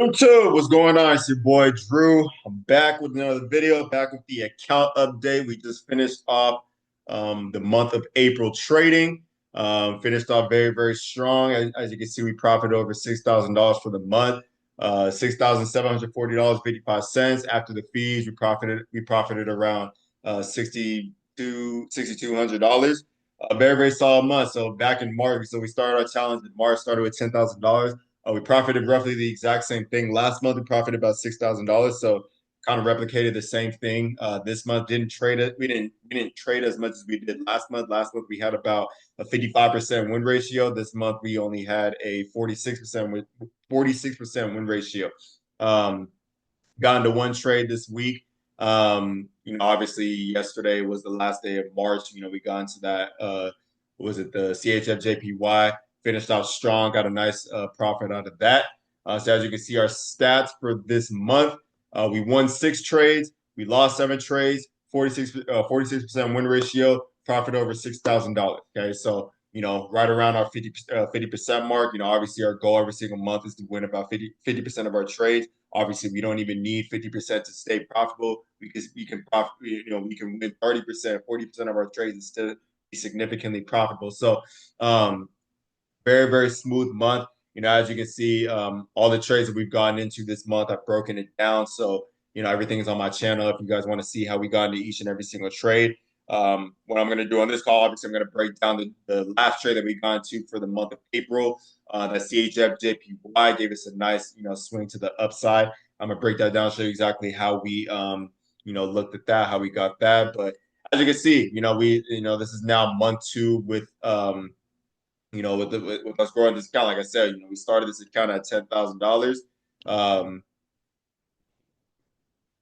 YouTube, what's going on? It's your boy Drew. I'm back with another video, back with the account update. We just finished off the month of April trading. Finished off very, very strong. As you can see, we profited over $6,000 for the month. $6,740.55 after the fees. We profited around $6,200. A very, very solid month. So back in March, so we started our challenge in March, started with $10,000. We profited roughly the exact same thing. Last month, we profited about $6,000. So kind of replicated the same thing. This month didn't trade it. We didn't trade as much as we did last month. Last month we had about a 55% win ratio. This month we only had a 46% win ratio. Um, Got into one trade this week. Obviously yesterday was the last day of March. We got into that. What was it, the CHFJPY? Finished off strong. Got a nice profit out of that. So as you can see, our stats for this month, we won 6 trades. We lost 7 trades. 46% win ratio. Profit over $6,000. Okay, so right around our 50% mark. Obviously our goal every single month is to win about 50% of our trades. Obviously, we don't even need 50% to stay profitable because we can profit. We can win 30%, 40% of our trades and still be significantly profitable. So, very, very smooth month. As you can see, all the trades that we've gotten into this month, I've broken it down. So, everything is on my channel. If you guys want to see how we got into each and every single trade, what I'm going to do on this call, obviously, I'm going to break down the last trade that we got into for the month of April. That CHFJPY gave us a nice, swing to the upside. I'm going to break that down, show you exactly how we, looked at that, how we got that. But as you can see, this is now month 2 with, with us growing this account. Like I said, we started this account at $10,000. Um,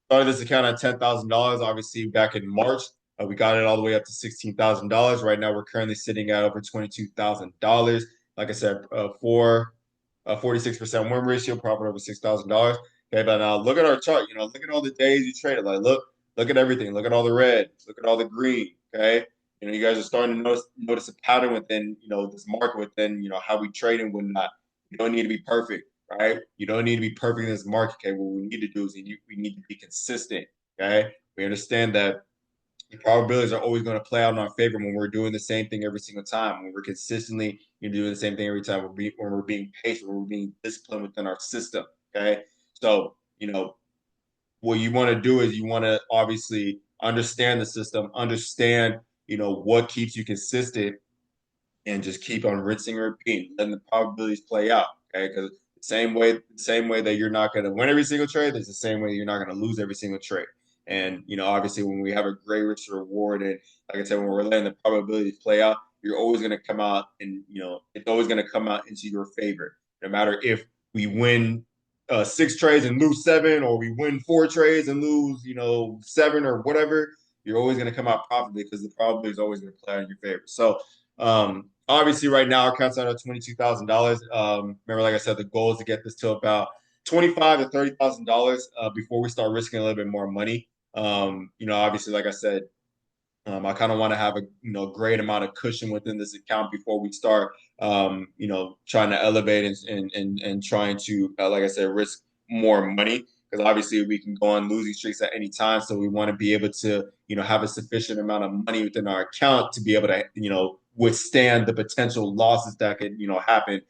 Started this account at $10,000. Obviously, back in March, we got it all the way up to $16,000. Right now, we're currently sitting at over $22,000. Like I said, 46% win ratio, profit over $6,000. Okay, but now look at our chart. Look at all the days you traded. Like, look at everything. Look at all the red. Look at all the green. Okay, you guys are starting to notice a pattern within this market, within how we trade and whatnot. You don't need to be perfect, right? You don't need to be perfect in this market. Okay, what we need to do is we need to be consistent. Okay, we understand that the probabilities are always going to play out in our favor when we're doing the same thing every single time. When we're consistently doing the same thing every time, when we're being patient, when we're being disciplined within our system. Okay, so what you want to do is you want to obviously understand the system, understand what keeps you consistent, and just keep on rinsing and repeating, letting the probabilities play out. Okay, because the same way that you're not going to win every single trade, there's the same way you're not going to lose every single trade. And obviously, when we have a great risk reward, and like I said, when we're letting the probabilities play out, you're always going to come out, and it's always going to come out into your favor. No matter if we win 6 trades and lose 7, or we win 4 trades and lose 7 or whatever, you're always going to come out profitably because the probability is always going to play out in your favor. So obviously, right now our account's at $22,000. Remember, like I said, the goal is to get this to about $25,000 to $30,000 before we start risking a little bit more money. Obviously, like I said, I kind of want to have a great amount of cushion within this account before we start trying to elevate and trying to like I said, risk more money, because obviously we can go on losing streaks at any time. So we want to be able to have a sufficient amount of money within our account to be able to withstand the potential losses that could happen.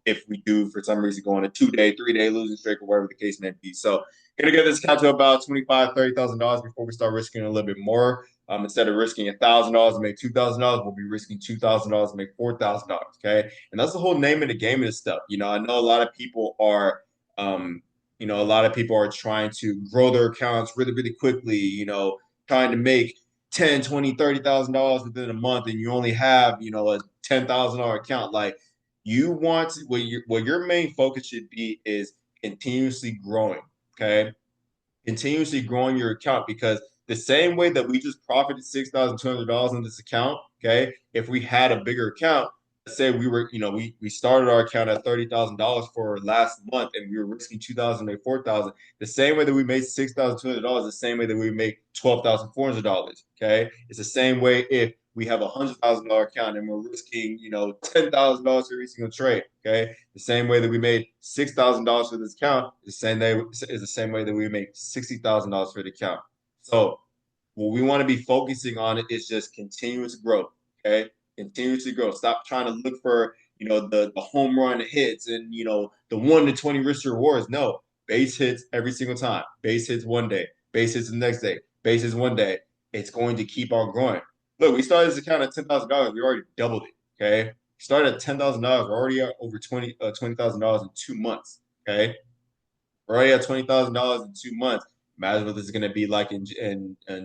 If we do for some reason go on a 2-day, 3-day losing streak or whatever the case may be. So gonna get this account to about $25,000, $30,000 before we start risking a little bit more. Instead of risking $1,000 to make $2,000, we'll be risking $2,000 to make $4,000. Okay, and that's the whole name of the game of this stuff. I know a lot of people are, trying to grow their accounts really, really quickly. Trying to make 10, 20, $30,000 within a month, and you only have a $10,000 account. Like, you want to, what your main focus should be is continuously growing. Okay, continuously growing your account, because the same way that we just profited $6,200 in this account, okay, if we had a bigger account, let's say we were, we started our account at $30,000 for last month and we were risking 2,000 to 4,000. The same way that we made $6,200, the same way that we make $12,400. Okay, it's the same way if we have $100,000 account and we're risking, $10,000 for every single trade. Okay. The same way that we made $6,000 for this account is the same way that we make $60,000 for the account. So what we want to be focusing on is just continuous growth. Okay. Continuously grow. Stop trying to look for, the home run hits and, the 1 to 20 risk rewards. No, base hits every single time. Base hits one day, base hits the next day, base hits one day. It's going to keep on growing. Look, we started this account at $10,000. We already doubled it. Okay. We started at $10,000. We're already at over $20,000 in 2 months. Okay. We're already at $20,000 in 2 months. Imagine what this is going to be like in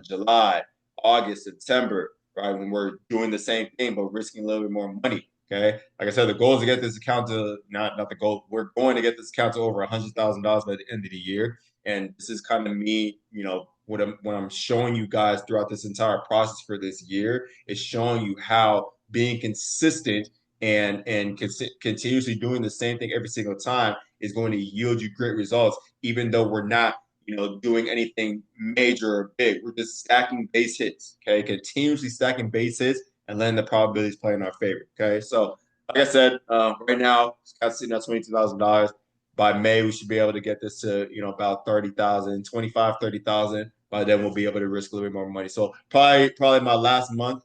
July, August, September, right? When we're doing the same thing, but risking a little bit more money. Okay. Like I said, the goal is to get this account to not the goal. We're going to get this account to over $100,000 by the end of the year. And this is kind of me, what I'm showing you guys throughout this entire process for this year is showing you how being consistent and continuously doing the same thing every single time is going to yield you great results, even though we're not, doing anything major or big. We're just stacking base hits, okay? Continuously stacking base hits and letting the probabilities play in our favor, okay? So, like I said, right now, it's kind of sitting at $22,000. By May, we should be able to get this to, about 30,000, 25, 30,000. By then, we'll be able to risk a little bit more money. So probably my last month,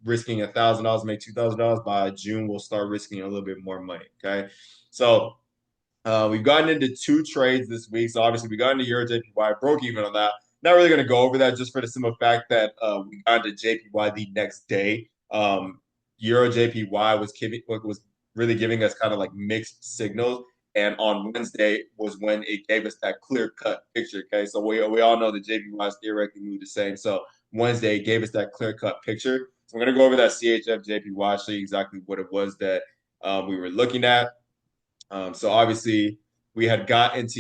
risking $1,000, make $2,000. By June, we'll start risking a little bit more money, okay? So we've gotten into 2 trades this week. So obviously we got into Euro JPY, broke even on that. Not really going to go over that just for the simple fact that we got into JPY the next day. Euro JPY was really giving us kind of like mixed signals. And on Wednesday was when it gave us that clear cut picture. Okay. So we all know the JPY is theoretically moved the same. So Wednesday gave us that clear cut picture. So we're going to go over that CHFJPY, show you exactly what it was that we were looking at. So obviously we had got into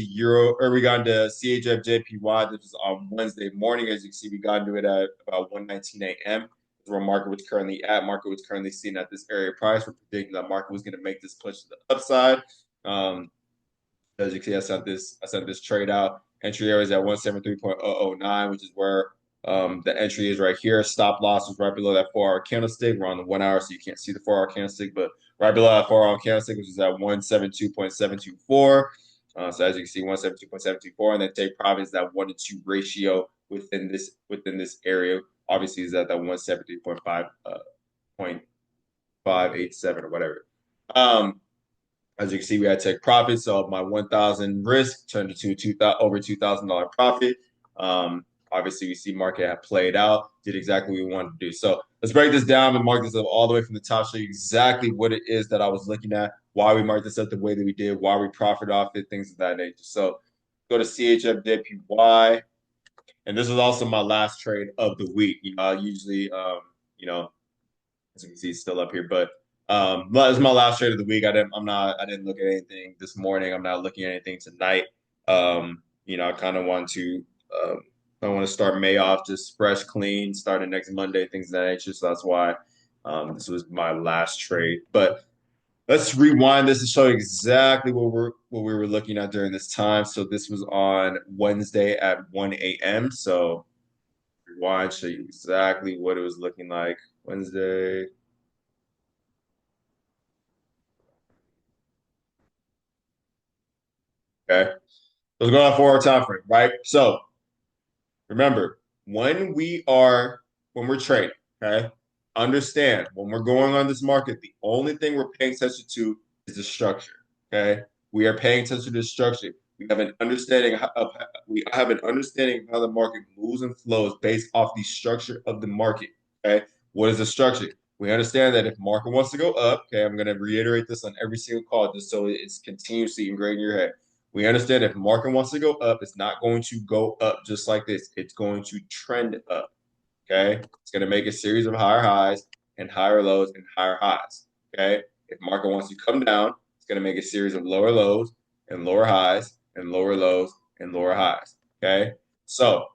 we got into CHFJPY. This was on Wednesday morning. As you can see, we got into it at about 1:19 a.m. where market was currently at. Market was currently seen at this area price. We're predicting that market was going to make this push to the upside. As you can see, I sent this trade out. Entry area is at 173.009, which is where the entry is right here. Stop loss is right below that 4-hour candlestick. We're on the 1 hour, so you can't see the 4-hour candlestick, but right below that 4-hour candlestick, which is at 172.724. So as you can see, 172.724, and then take profit is that 1 to 2 ratio within this area. Obviously, is at that 173.587 or whatever. As you can see, we had to take profit. So my 1,000 risk turned into over $2,000 profit. Obviously, we see market had played out, did exactly what we wanted to do. So let's break this down and mark this up all the way from the top, show you exactly what it is that I was looking at, why we marked this up the way that we did, why we profit off it, things of that nature. So go to CHFJPY. And this was also my last trade of the week. I usually, as you can see, it's still up here, but it's my last trade of the week. I didn't look at anything this morning. I'm not looking at anything tonight. I kind of want to I want to start May off just fresh, clean, starting next Monday, things of that nature. So that's why this was my last trade. But let's rewind this to show you exactly what we were looking at during this time. So this was on Wednesday at 1 a.m. So rewind, show you exactly what it was looking like Wednesday. Okay. Let's go on 4-hour time frame, right? So remember, when we're trading, okay, understand when we're going on this market, the only thing we're paying attention to is the structure. Okay. We are paying attention to the structure. We have an understanding of how the market moves and flows based off the structure of the market. Okay. What is the structure? We understand that if market wants to go up, okay, I'm going to reiterate this on every single call just so it's continuously ingrained in your head. We understand if market wants to go up, it's not going to go up just like this. It's going to trend up. Okay. It's going to make a series of higher highs and higher lows and higher highs. Okay. If market wants to come down, it's going to make a series of lower lows and lower highs and lower lows and lower highs. Okay. So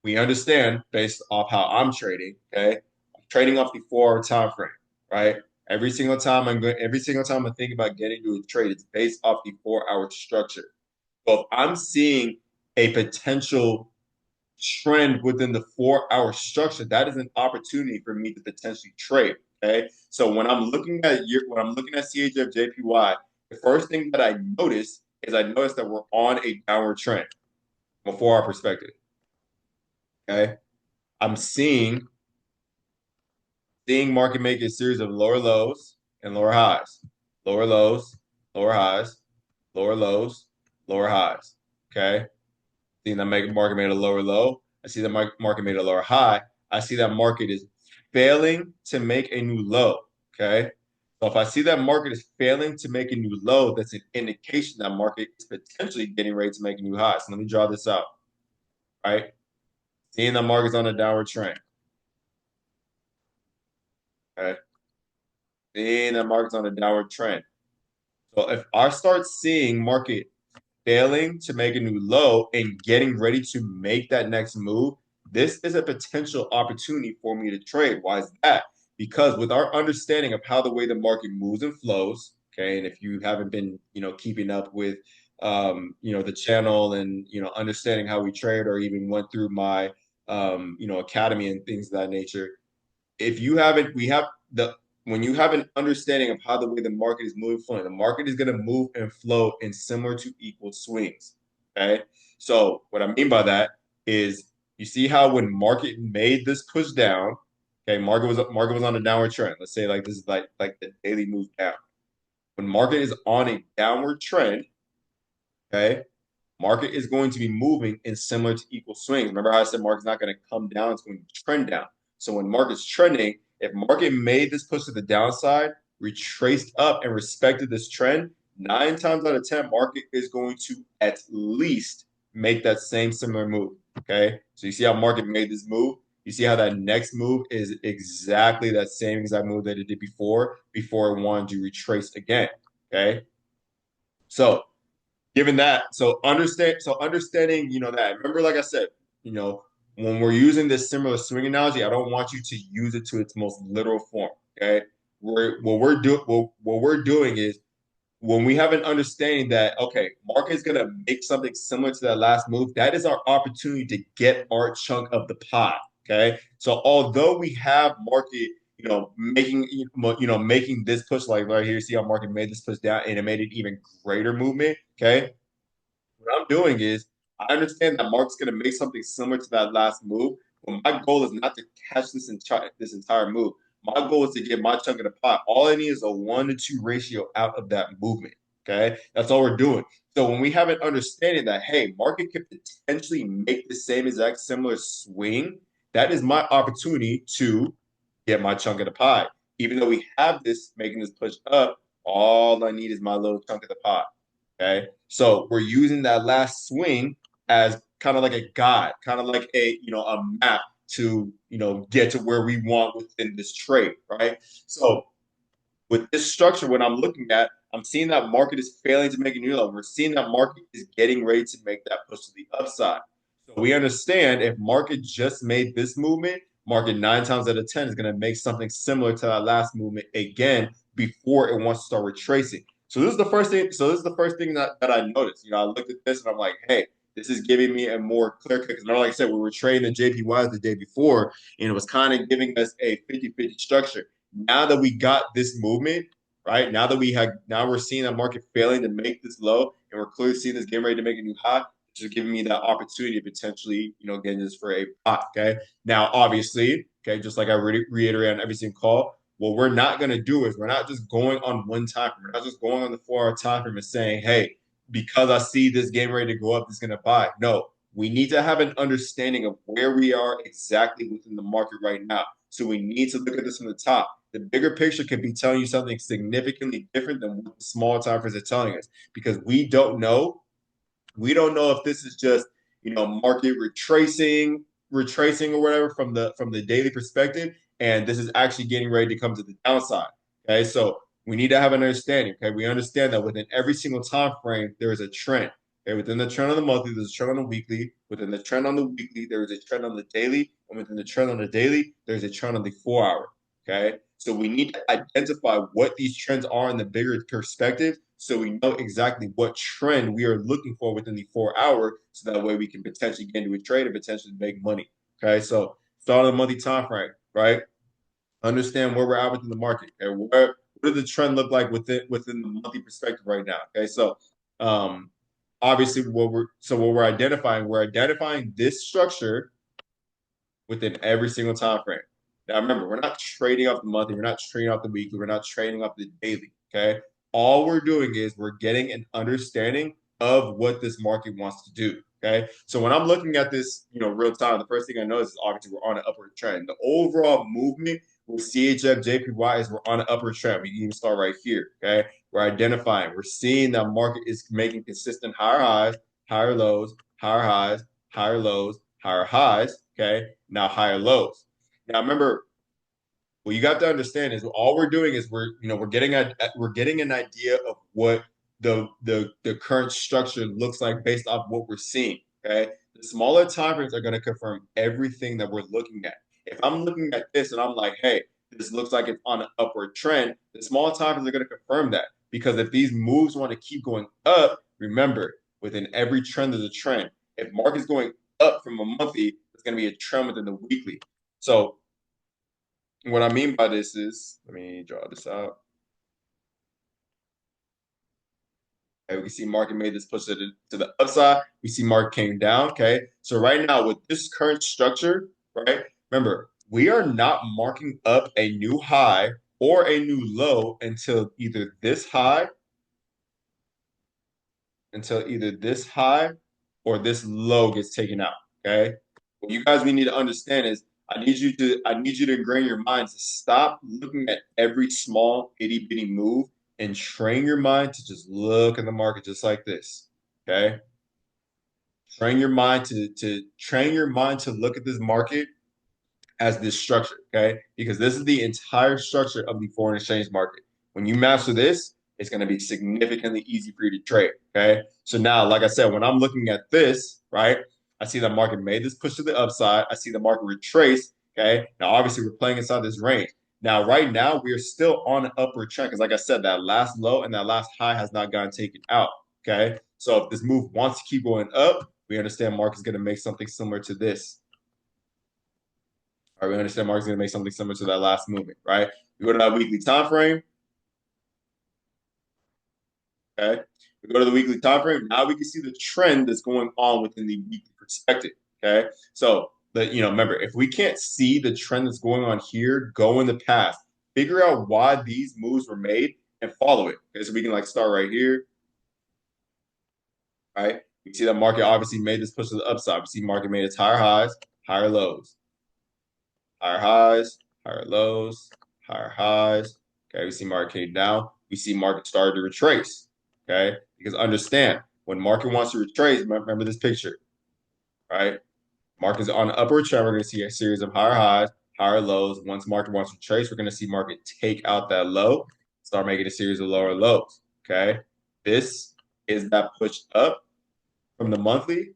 we understand based off how I'm trading. Okay. I'm trading off the 4-hour time frame, right? Every single time I think about getting into a trade, it's based off the 4-hour structure. So if I'm seeing a potential trend within the 4-hour structure, that is an opportunity for me to potentially trade. Okay. So when I'm looking at CHFJPY, the first thing that I notice is I notice that we're on a downward trend from a 4-hour perspective. Okay. I'm seeing market make a series of lower lows and lower highs, lower lows, lower highs, lower lows, lower highs. Okay. Seeing that market made a lower low. I see that market made a lower high. I see that market is failing to make a new low. Okay. So if I see that market is failing to make a new low, that's an indication that market is potentially getting ready to make a new high. So let me draw this out. Right. Seeing that market's on a downward trend. Okay. Seeing that market's on a downward trend. So if I start seeing market failing to make a new low and getting ready to make that next move, this is a potential opportunity for me to trade. Why is that? Because with our understanding of how the way the market moves and flows, okay, and if you haven't been, keeping up with, the channel and, understanding how we trade or even went through my, academy and things of that nature, if you haven't, we have the when you have an understanding of how the way the market is moving, flowing, the market is going to move and flow in similar to equal swings. Okay, so what I mean by that is you see how when market made this push down, okay, market was on a downward trend. Let's say like this is like the daily move down. When market is on a downward trend, okay, market is going to be moving in similar to equal swings. Remember how I said market's not going to come down, it's going to trend down. So when market's trending, if market made this push to the downside, retraced up and respected this trend, 9 times out of 10, market is going to at least make that same similar move. Okay. So you see how market made this move? You see how that next move is exactly that same exact move that it did before it wanted to retrace again. Okay. So given that, understanding, that. Remember, like I said, when we're using this similar swing analogy, I don't want you to use it to its most literal form. Okay, what we're doing is when we have an understanding that okay, market is gonna make something similar to that last move, that is our opportunity to get our chunk of the pie. Okay, so although we have market, making this push like right here, see how market made this push down and it made an even greater movement. Okay, what I'm doing is I understand that Mark's going to make something similar to that last move, but my goal is not to catch this entire move. My goal is to get my chunk of the pot. All I need is a 1-to-2 ratio out of that movement. Okay, that's all we're doing. So when we have an understanding that hey, market could potentially make the same exact similar swing, that is my opportunity to get my chunk of the pie. Even though we have this making this push up, all I need is my little chunk of the pie. Okay. So we're using that last swing as kind of like a guide, kind of like a map to, get to where we want within this trade, right? So with this structure, what I'm looking at, I'm seeing that market is failing to make a new low. We're seeing that market is getting ready to make that push to the upside. So we understand if market just made this movement, market 9 times out of 10 is going to make something similar to that last movement again before it wants to start retracing. So this is the first thing. So this is the first thing that I noticed. I looked at this and I'm like, hey, this is giving me a more clear cut. Because like I said, we were trading the JPYs the day before, and it was kind of giving us a 50-50 structure. Now that we got this movement, right? Now we're seeing the market failing to make this low, and we're clearly seeing this getting ready to make a new high, which is giving me that opportunity to potentially, getting this for a pot. Okay. Now, obviously, okay, just like I reiterate on every single call, what we're not going to do is we're not just going on one time frame. We're not just going on the 4-hour time frame and saying, hey, because I see this game ready to go up, it's going to buy. No, we need to have an understanding of where we are exactly within the market right now. So we need to look at this from the top. The bigger picture could be telling you something significantly different than what the small time frames are telling us because we don't know. We don't know if this is just market retracing or whatever from the daily perspective, and this is actually getting ready to come to the downside. Okay, so we need to have an understanding. Okay, we understand that within every single time frame there is a trend. Okay, within the trend on the monthly, there's a trend on the weekly. Within the trend on the weekly, there is a trend on the daily, and within the trend on the daily, there's a trend on the 4-hour. Okay. So we need to identify what these trends are in the bigger perspective so we know exactly what trend we are looking for within the 4 hour so that way we can potentially get into a trade and potentially make money. Okay. So start on the monthly time frame, right? Understand where we're at within the market. Okay. What does the trend look like within the monthly perspective right now? Okay. So obviously what we're identifying this structure within every single time frame. Now remember, we're not trading off the monthly, we're not trading off the weekly, we're not trading off the daily. Okay. All we're doing is we're getting an understanding of what this market wants to do. Okay. So when I'm looking at this, real time, the first thing I notice is obviously we're on an upward trend. The overall movement with CHFJPY is we're on an upward trend. We can even start right here. Okay. We're identifying, we're seeing that market is making consistent higher highs, higher lows, higher highs, higher lows, higher highs. Okay. Now higher lows. Now remember, what you got to understand is all we're doing is we're getting an idea of what the current structure looks like based off what we're seeing. Okay. The smaller time frames are going to confirm everything that we're looking at. If I'm looking at this and I'm like, hey, this looks like it's on an upward trend, the smaller time frames are going to confirm that. Because if these moves want to keep going up, remember, within every trend there's a trend. If market's going up from a monthly, there's going to be a trend within the weekly. So what I mean by this is, let me draw this out. Okay, we can see market made this push to the upside. We see market came down. Okay. So right now with this current structure, right? Remember, we are not marking up a new high or a new low until either this high or this low gets taken out. Okay. What you guys we need to understand is I need you to ingrain your mind to stop looking at every small itty bitty move and train your mind to just look at the market just like this. Okay. Train your mind to look at this market as this structure, okay? Because this is the entire structure of the foreign exchange market. When you master this, it's going to be significantly easy for you to trade, okay? So now, like I said, when I'm looking at this, right, I see the market made this push to the upside. I see the market retrace, okay? Now, obviously, we're playing inside this range. Now, right now, we are still on an upward trend because, like I said, that last low and that last high has not gotten taken out, okay? So if this move wants to keep going up, we understand market's going to make something similar to this. All right, we understand market's going to make something similar to that last movement, right? We go to that weekly time frame. Okay. We go to the weekly time frame. Now we can see the trend that's going on within the weekly perspective. Okay. So, remember, if we can't see the trend that's going on here, go in the past, figure out why these moves were made and follow it. Okay. So we can start right here, right? We see that market obviously made this push to the upside. We see market made its higher highs, higher lows, higher highs, higher lows, higher highs. Okay, we see market came down. We see market started to retrace. Okay, because understand when market wants to retrace, remember this picture, right? Market's on an upward trend. We're going to see a series of higher highs, higher lows. Once market wants to retrace, we're going to see market take out that low, start making a series of lower lows. Okay, this is that push up from the monthly.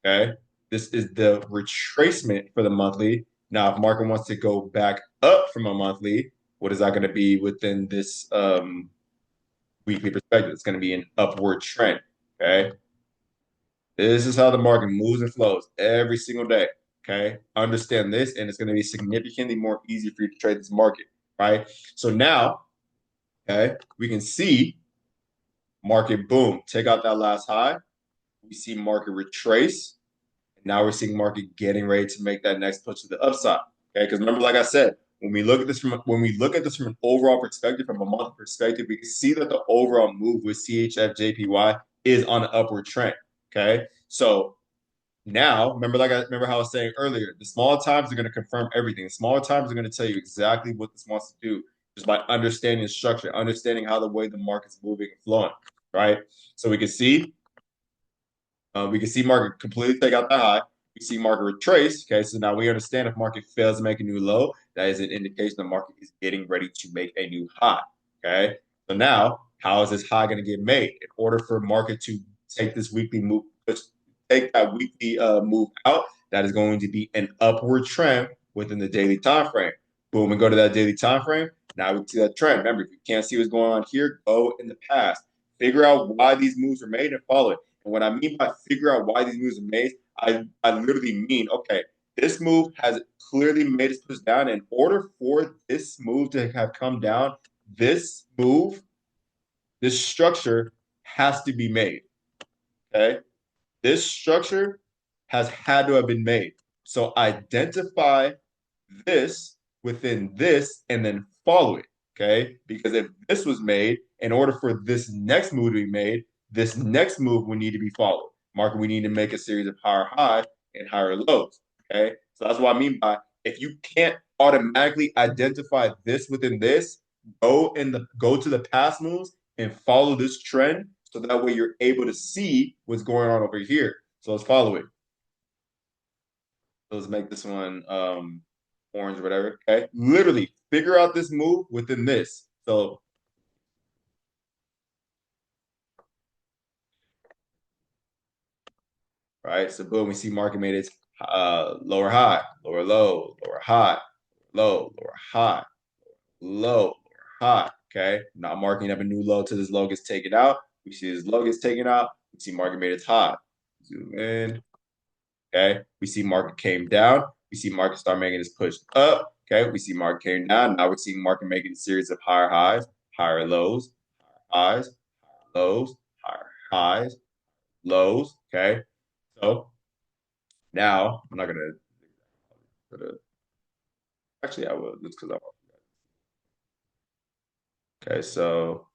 Okay. This is the retracement for the monthly. Now, if market wants to go back up from a monthly, what is that going to be within this weekly perspective? It's going to be an upward trend. Okay. This is how the market moves and flows every single day. Okay. Understand this, and it's going to be significantly more easy for you to trade this market. Right. So now, okay, we can see market boom, take out that last high. We see market retrace. Now we're seeing market getting ready to make that next push to the upside. Okay, because remember, like I said, when we look at this from an overall perspective, from a month perspective, we can see that the overall move with CHFJPY is on an upward trend. Okay, so now remember how I was saying earlier, the smaller times are going to confirm everything. The smaller times are going to tell you exactly what this wants to do just by understanding the structure, understanding how the way the market's moving and flowing. Right, so we can see market completely take out the high. We see market retrace. Okay, so now we understand if market fails to make a new low, that is an indication the market is getting ready to make a new high. Okay, so now how is this high going to get made? In order for market to take this weekly move, take that weekly move out, that is going to be an upward trend within the daily time frame. Boom, and go to that daily time frame. Now we see that trend. Remember, if you can't see what's going on here, go in the past. Figure out why these moves are made and follow it. And what I mean by figure out why these moves are made, I literally mean, okay, this move has clearly made its push down. In order for this move to have come down, this move, this structure has to be made. Okay. This structure has had to have been made. So identify this within this and then follow it. Okay. Because if this was made, in order for this next move to be made, this next move would need to be followed. Market, we need to make a series of higher high and higher lows. Okay. So that's what I mean by if you can't automatically identify this within this, go to the past moves and follow this trend. So that way you're able to see what's going on over here. So let's follow it. So let's make this one orange or whatever. Okay. Literally figure out this move within this. So right. So boom, we see market made its lower high, lower low, lower high, low, lower high, low, lower high. Okay. Now marking up a new low till this low gets taken out. We see this low gets taken out. We see market made its high. Zoom in. Okay. We see market came down. We see market start making this push up. Okay. We see market came down. Now we're seeing market making a series of higher highs, higher lows, higher highs, higher lows, higher highs, lows. Okay. So now I'm not gonna actually I will just because I want. Okay. So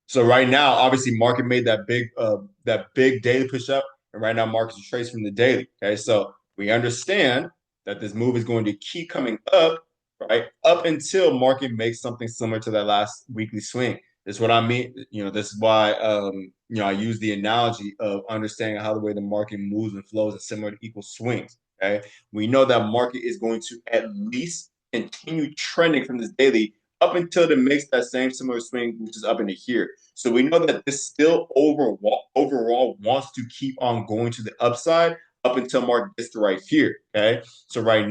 so right now, obviously, market made that big daily push up, and right now, markets are traced from the daily. Okay, so we understand that this move is going to keep coming up, right, up until market makes something similar to that last weekly swing. This is what I mean. This is why I use the analogy of understanding how the way the market moves and flows is similar to equal swings. Okay, we know that market is going to at least continue trending from this daily up until it makes that same similar swing, which is up into here. So we know that this still overall wants to keep on going to the upside up until market gets to right here. Okay. So okay, right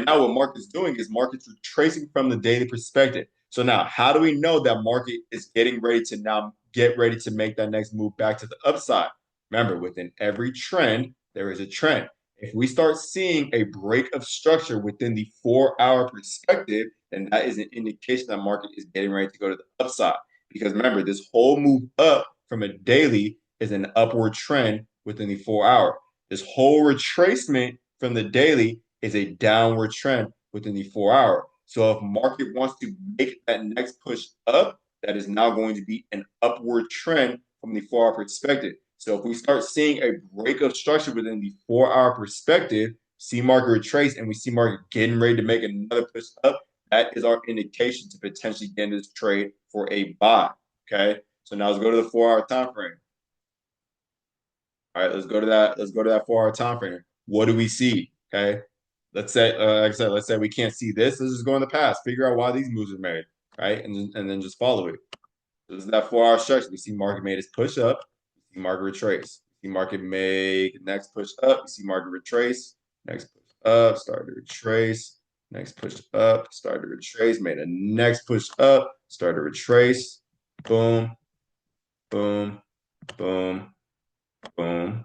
now what market's doing is market's retracing from the daily perspective. So now how do we know that market is getting ready to now get ready to make that next move back to the upside? Remember, within every trend, there is a trend. If we start seeing a break of structure within the 4 hour perspective, then that is an indication that market is getting ready to go to the upside. Because remember, this whole move up from a daily is an upward trend within the 4 hour. This whole retracement from the daily is a downward trend within the 4 hour. So if market wants to make that next push up, that is now going to be an upward trend from the 4 hour perspective. So if we start seeing a break of structure within the 4 hour perspective, see market retrace, and we see market getting ready to make another push up, that is our indication to potentially get into this trade for a buy. Okay. So now let's go to the 4 hour time frame. All right, let's go to that. Let's go to that 4 hour time frame. What do we see? Okay. Let's say, like I said, let's say we can't see this. Let's just go in the past, figure out why these moves are made, right? And then just follow it. This is that 4 hour stretch. We see market made its push up. We see market retrace. We see market make next push up. We see market retrace. Next push up. Start to retrace. Next push up. Start to retrace. Made a next push up. Start to retrace. Boom. Boom. Boom. Boom.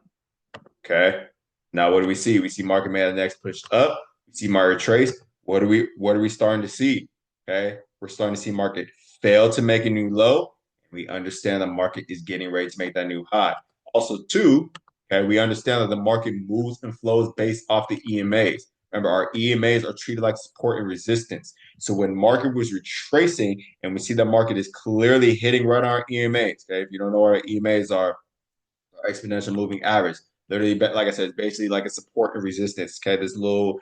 Okay. Now what do we see? We see market made the next push up. We see market trace. What are we starting to see? Okay. We're starting to see market fail to make a new low. We understand the market is getting ready to make that new high. Also, too, okay, we understand that the market moves and flows based off the EMAs. Remember, our EMAs are treated like support and resistance. So when market was retracing and we see the market is clearly hitting right on our EMAs, okay, if you don't know what our EMAs are, exponential moving average. Literally, like I said, it's basically like a support and resistance. Okay, this little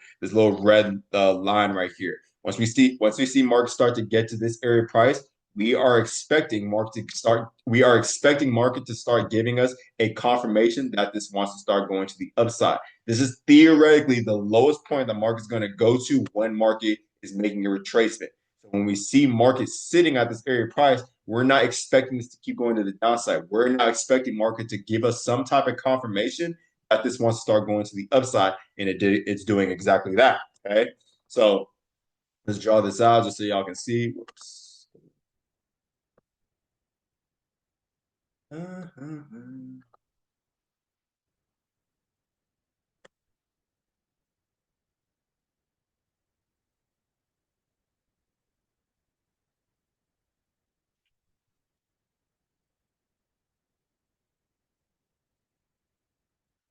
red line right here. Once we see market start to get to this area price, we are expecting market to start. We are expecting market to start giving us a confirmation that this wants to start going to the upside. This is theoretically the lowest point the market's going to go to when market is making a retracement. So when we see market sitting at this area price, we're not expecting this to keep going to the downside. We're not expecting market to give us some type of confirmation that this wants to start going to the upside, and it's doing exactly that. Okay, so let's draw this out just so y'all can see. Whoops.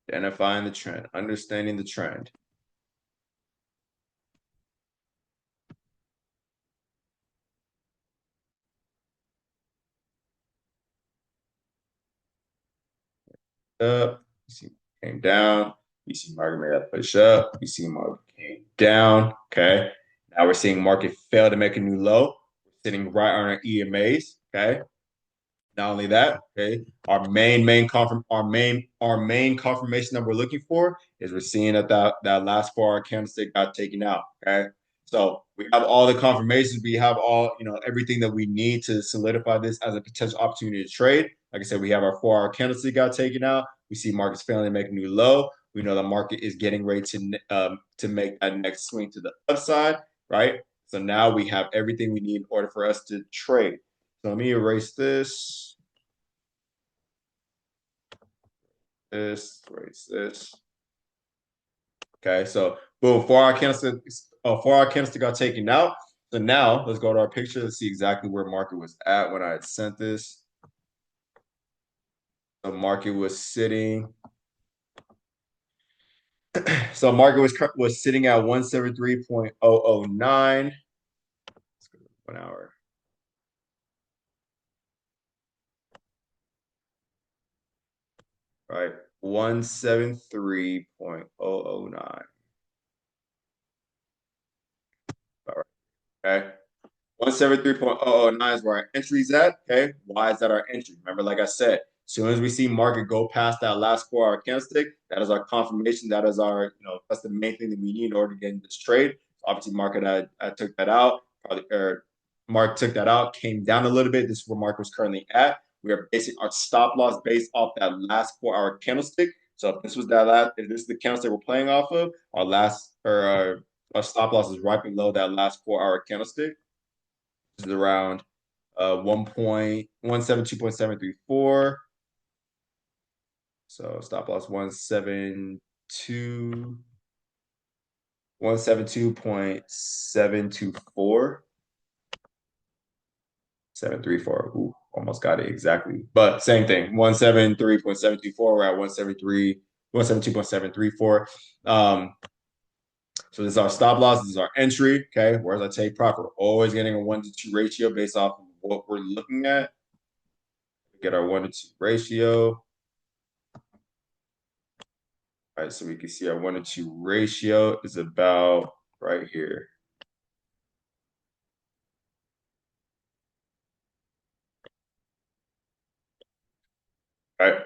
Identifying the trend, understanding the trend. Up, you see came down. You see market made that push up. You see market came down. Okay. Now we're seeing market fail to make a new low. We're sitting right on our EMAs. Okay. Not only that, okay, our main confirmation that we're looking for is we're seeing that last 4 hour candlestick got taken out. Okay. So we have all the confirmations, we have all, everything that we need to solidify this as a potential opportunity to trade. Like I said, we have our 4 hour candlestick got taken out. We see markets failing to make a new low. We know the market is getting ready to make that next swing to the upside, right? So now we have everything we need in order for us to trade. So let me erase erase this. Okay, so boom, 4 hour candlestick got taken out. So now let's go to our picture to see exactly where market was at when I had sent this. The market was sitting. So market was sitting at 173.009. Let's go to 1 hour. All right, 173.009. All right, okay. 173.009 is where our entry's at. Okay. Why is that our entry? Remember, like I said, as soon as we see market go past that last 4 hour candlestick, that is our confirmation. That is our, that's the main thing that we need in order to get in this trade. So obviously, market I took that out. Mark took that out, came down a little bit. This is where market was currently at. We are basing our stop loss based off that last 4 hour candlestick. So if this if this is the candlestick we're playing off of, our stop loss is right below that last 4 hour candlestick is around 1.172.734. So stop loss 172.724. 734. Ooh, almost got it exactly. But same thing. 173.724. We're at 172.734. So this is our stop loss. This is our entry. Okay. Whereas I take profit, we're always getting a 1-to-2 ratio based off of what we're looking at. Get our 1-to-2 ratio. All right. So we can see our 1-to-2 ratio is about right here. All right.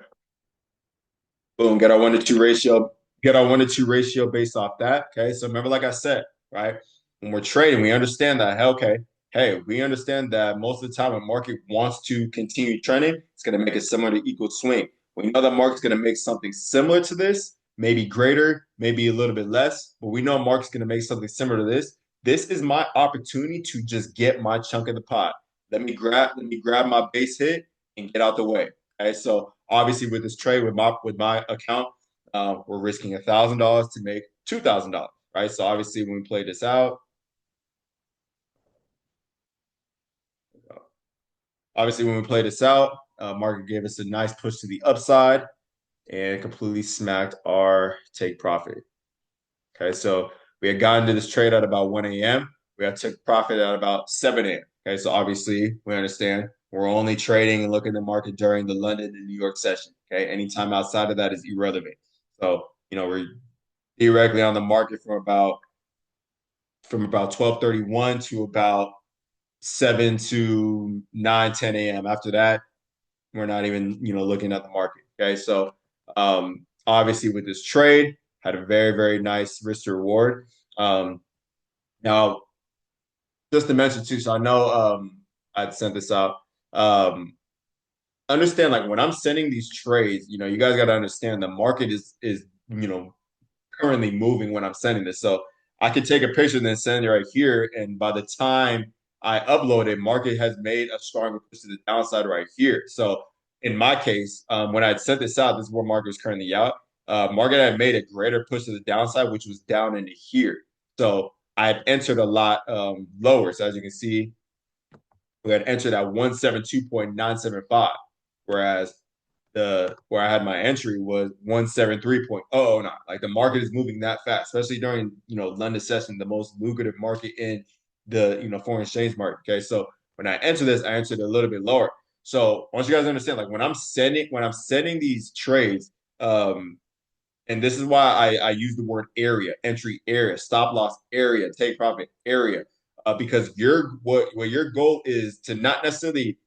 Boom. Get our 1-to-2 ratio. Get our 1-to-2 ratio based off that. Okay. So remember, like I said, right? When we're trading, we understand that, okay, hey, we understand that most of the time when market wants to continue trending, it's going to make a similar to equal swing. We know that market's going to make something similar to this, maybe greater, maybe a little bit less, but we know market's going to make something similar to this. This is my opportunity to just get my chunk of the pot. Let me grab my base hit and get out the way. Okay, so obviously with this trade with my account, we're risking $1,000 to make $2,000, right? So obviously when we play this out, market gave us a nice push to the upside and completely smacked our take profit. Okay, so we had gotten to this trade at about 1 a.m. We had took profit at about 7 a.m. Okay, so obviously we understand we're only trading and looking at the market during the London and New York session. Okay, anytime outside of that is irrelevant. So, we're theoretically on the market from about 12:31 to about 7 to 9, 10 a.m. After that, we're not even, looking at the market. Okay. So obviously with this trade, had a very, very nice risk to reward. Now, just to mention too, so I know I'd sent this out. Um, understand like when I'm sending these trades, you guys got to understand the market is currently moving when I'm sending this. So I could take a picture and then send it right here. And by the time I upload it, market has made a stronger push to the downside right here. So in my case, when I sent this out, this is where market is currently out. Market had made a greater push to the downside, which was down into here. So I had entered a lot lower. So as you can see, we had entered at 172.975, whereas the where I had my entry was 173.009. Like the market is moving that fast, especially during London session, the most lucrative market in the foreign exchange market. Okay, so when I enter this, I entered a little bit lower. So once you guys understand, like when I'm sending these trades, and this is why I use the word area, entry area, stop loss area, take profit area, because what your goal is to not necessarily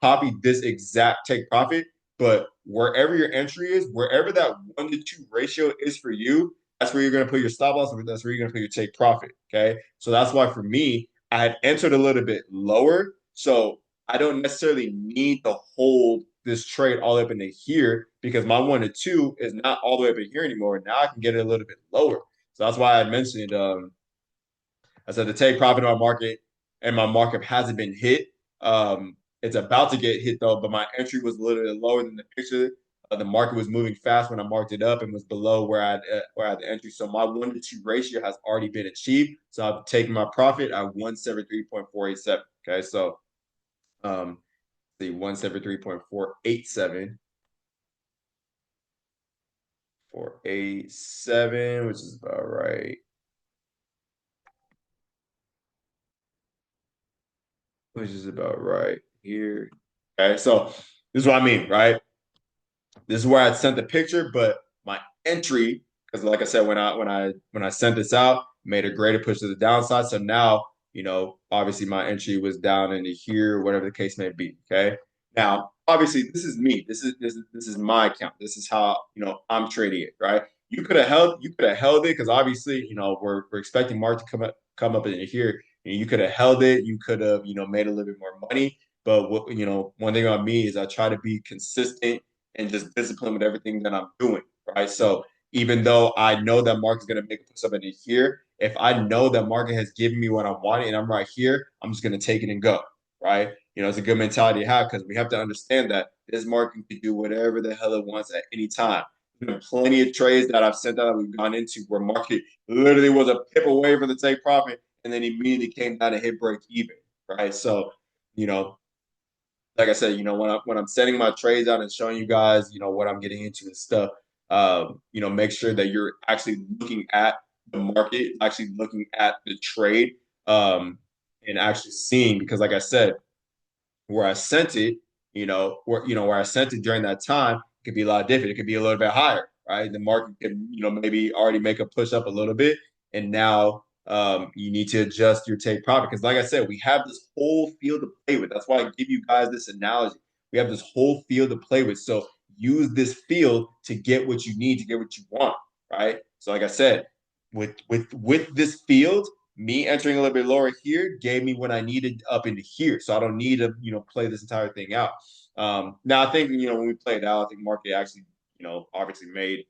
copy this exact take profit, but wherever your entry is, wherever that 1 to 2 ratio is for you, that's where you're going to put your stop loss, and that's where you're going to put your take profit. Okay. So that's why for me, I had entered a little bit lower. So I don't necessarily need to hold this trade all up into here because my 1 to 2 is not all the way up in here anymore. Now I can get it a little bit lower. So that's why I mentioned I said the take profit on my market and my markup hasn't been hit. It's about to get hit though, but my entry was a little bit lower than the picture. The market was moving fast when I marked it up and was below where I had the entry. So my 1 to 2 ratio has already been achieved. So I've taken my profit at 173.487. Okay, so see 173.487. 487, which is about right. Which is about right here. Okay, so this is what I mean, right? This is where I sent the picture, but my entry, because like I said, when I sent this out, made a greater push to the downside. So now, obviously my entry was down into here, whatever the case may be. Okay. Now, obviously, this is me. This is my account. This is how I'm trading it, right? You could have held it because obviously, we're expecting market to come up in here. And you could have held it. You could have, made a little bit more money. But one thing on me is I try to be consistent and just discipline with everything that I'm doing, right? So even though I know that market's going to make a push up in here, if I know that market has given me what I wanted and I'm right here, I'm just going to take it and go, right? It's a good mentality to have because we have to understand that this market can do whatever the hell it wants at any time. There's been plenty of trades that I've sent out that we've gone into where market literally was a pip away from the take profit and then immediately came down and hit break even, right? So, you know, like I said, when I'm setting my trades out and showing you guys, what I'm getting into and stuff, make sure that you're actually looking at the market, actually looking at the trade, and actually seeing because, like I said, where I sent it, where I sent it during that time, it could be a lot different. It could be a little bit higher, right? The market could, maybe already make a push up a little bit, and now you need to adjust your take profit because, like I said, we have this whole field to play with. That's why I give you guys this analogy. We have this whole field to play with, so use this field to get what you need to get what you want, right? So, like I said, with this field me entering a little bit lower here gave me what I needed up into here. So I don't need to, play this entire thing out. Now I think, when we played out, I think market actually, obviously made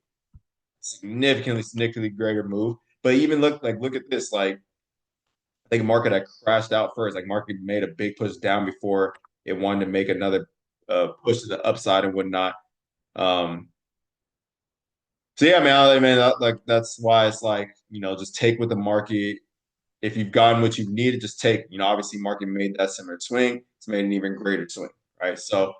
significantly greater move. But even look at this. Like I think market had crashed out first. Like market made a big push down before it wanted to make another push to the upside and whatnot. Um, so yeah, man, like that's why it's like, just take with the market if you've gotten what you've needed, just take. Obviously, market made that similar swing. It's made an even greater swing, right? So,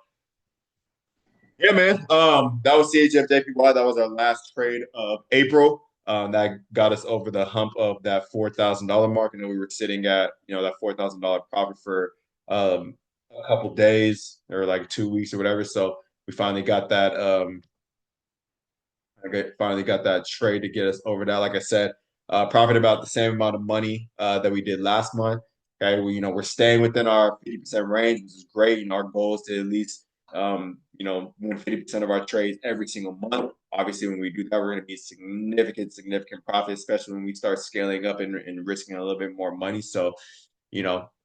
yeah, man. That was CHFJPY. That was our last trade of April. That got us over the hump of that $4,000 mark, and then we were sitting at that $4,000 profit for a couple days or like 2 weeks or whatever. So we finally got that Okay, finally got that trade to get us over that. Like I said, profit about the same amount of money that we did last month. Okay, we're staying within our 50% range, which is great. Our goal is to at least win 50% of our trades every single month. Obviously, when we do that, we're going to be significant profit, especially when we start scaling up and risking a little bit more money. So,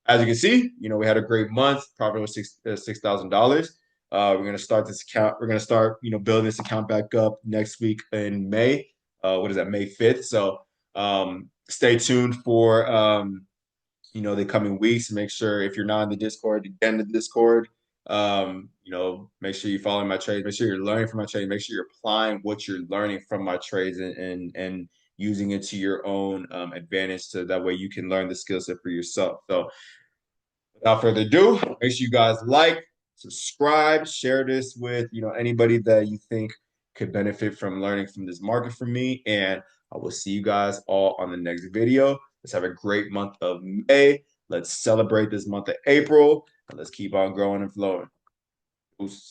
as you can see, we had a great month. Profit was $6,000. We're gonna start this account. We're gonna start, building this account back up next week in May. What is that? May 5th. So stay tuned for the coming weeks. Make sure if you're not in the Discord, to get in the Discord. Make sure you're following my trades. Make sure you're learning from my trades. Make sure you're applying what you're learning from my trades and using it to your own advantage, so that way you can learn the skill set for yourself. So without further ado, make sure you guys like, subscribe, share this with anybody that you think could benefit from learning from this market from me. And I will see you guys all on the next video. Let's have a great month of May. Let's celebrate this month of April, and let's keep on growing and flowing. Peace.